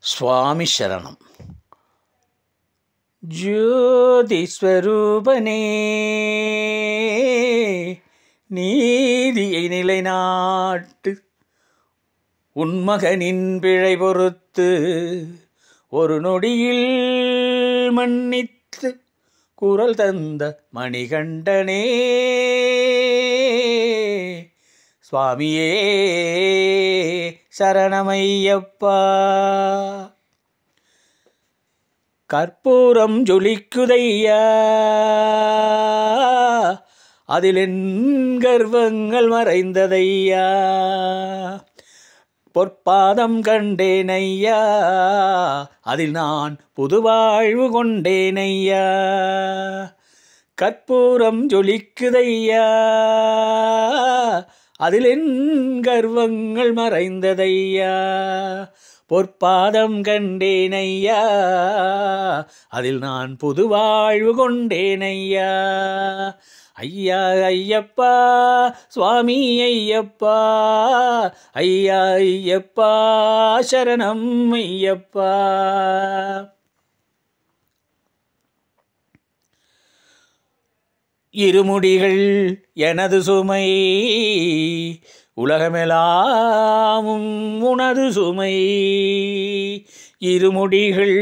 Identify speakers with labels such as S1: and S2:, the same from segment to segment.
S1: சுவாமி சரணம். ஜோதிஸ்வரூபனே, நீதியை நிலைநாட்டு, உன்மகனின் பிழை பொறுத்து ஒரு நொடியில் மன்னித்து குரல் தந்த மணிகண்டனே, சுவாமியே சரணமையப்பா. கற்பூரம் ஜொலிக்குதையா, அதில் என் கர்வங்கள் மறைந்ததையா, பொற்பாதம் கண்டேனையா, அதில் நான் புது வாழ்வு கொண்டேனையா. கற்பூரம் ஜொலிக்குதையா, அதில் என் கர்வங்கள் மறைந்ததையா, பொற்பாதம் கண்டேனையா, அதில் நான் புது வாழ்வு கொண்டேனையா. ஐயா ஐயப்பா, சுவாமி ஐயப்பா, ஐயா ஐயப்பா, சரணம் ஐயப்பா. இருமுடிகள் எனது சுமை, உலகமெல்லாமும் உனது சுமை. இருமுடிகள்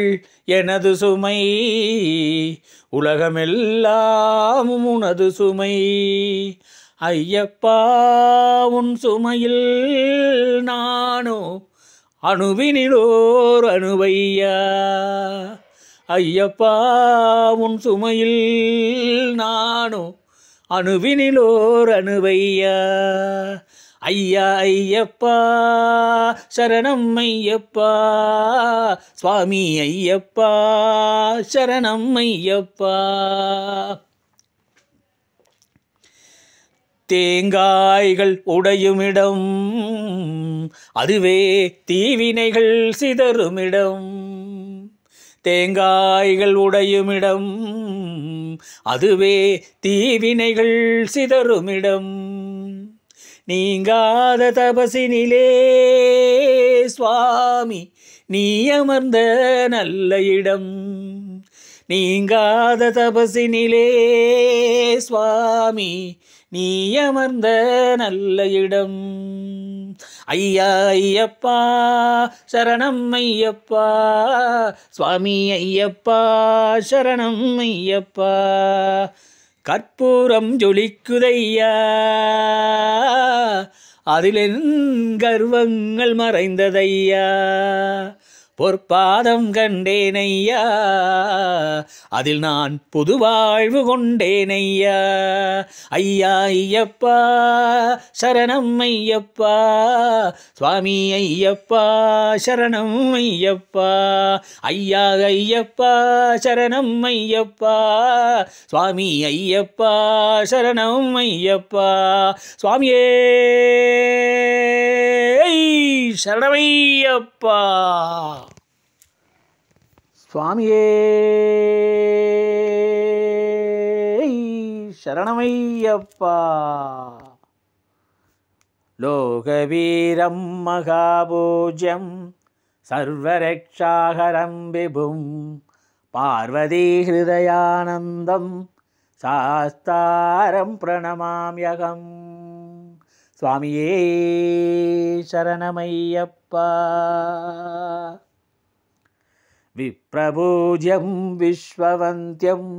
S1: எனது சுமை, உலகமெல்லாமும் உனது சுமை. ஐயப்பா உன் சுமையில் நானோ அணுவினிலோர் அணுவையா. ஐயப்பா உன் சுமையில் நானோ அணுவினிலோர் அணுவையா. ஐயா ஐயப்பா சரணம் ஐயப்பா, சுவாமி ஐயப்பா சரணம் ஐயப்பா. தேங்காய்கள் உடையுமிடம், அதுவே தீவினைகள் சிதறுமிடம். தேங்காய்கள் உடையுமிடம், அதுவே தீவினைகள் சிதறுமிடம். நீங்காத தபசினிலே சுவாமி நீ அமர்ந்த நல்ல இடம். நீங்காத தபசினிலே சுவாமி நீ அமர்ந்த நல்ல இடம். ஐயா ஐயப்பா சரணம் ஐயப்பா, சுவாமி ஐயப்பா சரணம் ஐயப்பா. கற்பூரம் ஜொலிக்குதையா, அதில் என் கர்வங்கள் மறைந்ததையா, பொற்பாதம் கண்டேனையா, அதில் நான் புது வாழ்வு கொண்டேனையா. ஐயா ஐயப்பா சரணம் ஐயப்பா, சுவாமி ஐயப்பா சரணம் ஐயப்பா. ஐயா ஐயப்பா சரணம் ஐயப்பா, சுவாமி ஐயப்பா சரணம் ஐயப்பா. சுவாமியே சரணமையப்பா, சுவாமியே சரணமையப்பா. லோகவீரம் மகாபூஜ்யம் சர்வரக்ஷாகரம் விபும் பார்வதி ஹிருதயானந்தம் சாஸ்தாரம் பிரணமாம்யகம். சுவாமியே சரணமையப்பா. விப்ரபூஜ்யம் விஸ்வவந்தியம்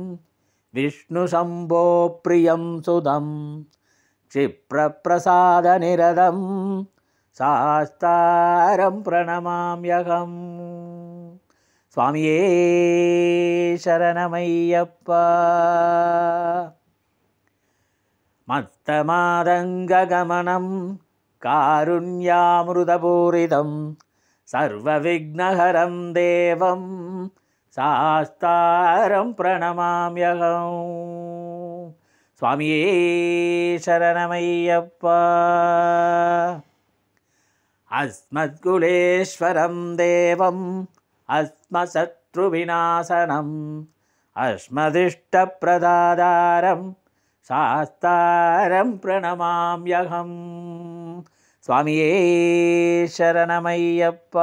S1: விஷ்ணு சம்போ பிரியம் சுதம் க்ஷிப்ரப்ரசாதநிரதம் சாஸ்தாரம் பிரணமாம்யகம். சுவாமியே சரணமையப்பா. மத்தமாதங்ககமனம் காருண்யாமிருதபூரிதம் சர்வவிக்னஹரம் தேவம் சாஸ்தாரம் பிரணமாம்யகம். சுவாமியே சரணமையப்பா. அஸ்மத்குலேஸ்வரம் தேவம் அஸ்மசத்ருவிநாசனம் அஸ்மதிஷ்டப்பிரதாதாரம் சாஸ்தாரம் பிரணமாம்யகம். സ്വാമിയേ ശരണമയ്യപ്പ.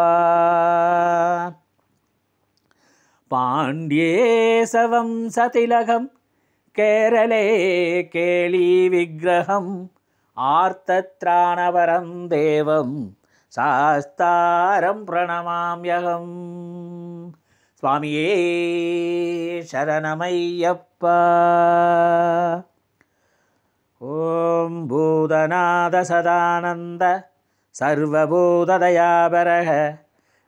S1: പാണ്ഡ്യേശവം സതിലകം കേരളേ കേളി വിഗ്രഹം ആർത്തത്രാണപരം ദേവം ശാസ്താരം പ്രണമാമ്യഹം. സ്വാമിയേ ശരണമയ്യപ്പ. ഓം ഭൂതനാഥ സദാനന്ദ സർവഭൂതദയാപരഃ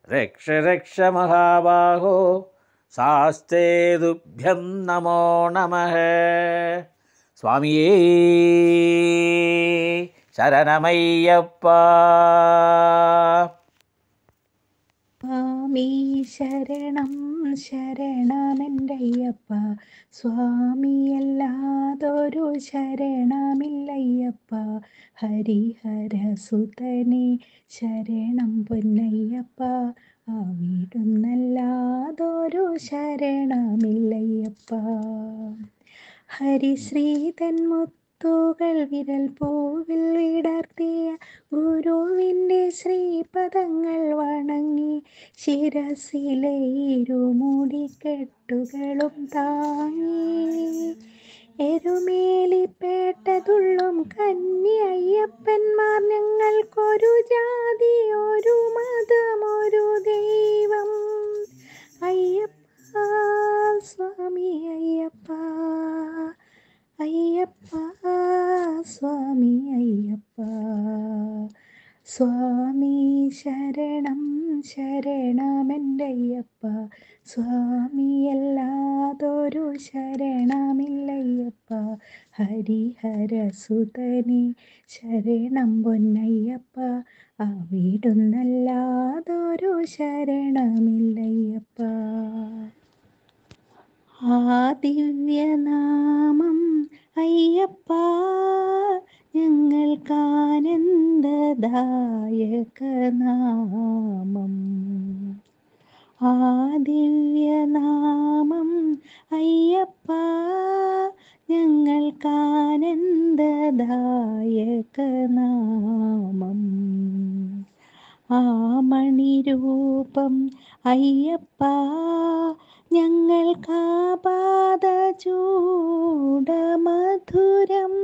S1: രക്ഷ രക്ഷ മഹാബാഹോ ശാസ്തേ തുഭ്യം നമോ നമഃ. സ്വാമിയേ ശരണമയ്യപ്പ.
S2: സ്വാമി ശരണം ശരണമെൻ്റയ്യപ്പ, സ്വാമിയല്ലാതൊരു ശരണമില്ലയ്യപ്പ. ഹരിഹരസുതനെ ശരണം പൊന്നയ്യപ്പ, അവിടുന്നല്ലാതൊരു ശരണമില്ലയ്യപ്പ. ഹരിശ്രീതൻ മുത്തുകൾ വിരൽ പൂവിൽ വിടർത്തിയ ഗുരുവിൻ്റെ ശ്രീപദങ്ങൾ വണങ്ങി, ശിരസിലെ ഇരുമുടിക്കെട്ടുകളും താങ്ങി, എരുമേലിപ്പേട്ടതുള്ളും കന്നി അയ്യപ്പന്മാർ ഞങ്ങൾക്കൊരു ജാതി, ഒരു മതം, ഒരു ദൈവം. അയ്യപ്പ സ്വാമി അയ്യപ്പ, അയ്യപ്പ സ്വാമി അയ്യപ്പ. സ്വാമി ശരണം ശരണമെൻ്റയ്യപ്പ, സ്വാമിയല്ലാതൊരു ശരണമില്ലയ്യപ്പ. ഹരിഹരസുതനെ ശരണം പൊന്നയ്യപ്പ, അവിടുന്നല്ലാതൊരു ശരണമില്ലയ്യപ്പ. ആ ദിവ്യനാമം അയ്യപ്പ ഞങ്ങൾക്കാനന്ദദായകനാമം. ആ ദിവ്യനാമം അയ്യപ്പ ഞങ്ങൾക്കാനന്ദദായകനാമം. ആ മണിരൂപം അയ്യപ്പ ഞങ്ങൾക്കാപാദചൂഡമധുരം.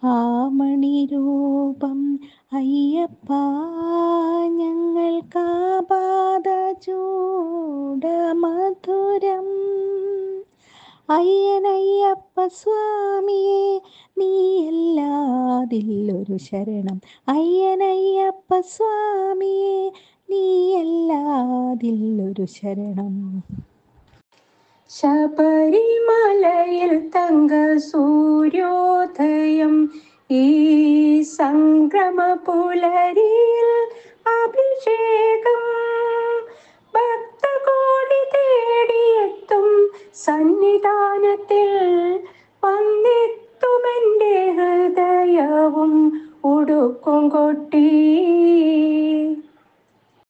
S2: ആ മണിരൂപം അയ്യപ്പ ഞങ്ങൾക്കാപാദചൂഡമധുരം. അയ്യനയ്യപ്പ സ്വാമിയെ നീയല്ലാതില്ലൊരു ശരണം, അയ്യനയ്യപ്പ സ്വാമിയെ നീയല്ലാതില്ലൊരു ശരണം. ശബരിമലയിൽ തങ്ക സൂര്യോദയം, ഈ സംക്രമ പുലരിയിൽ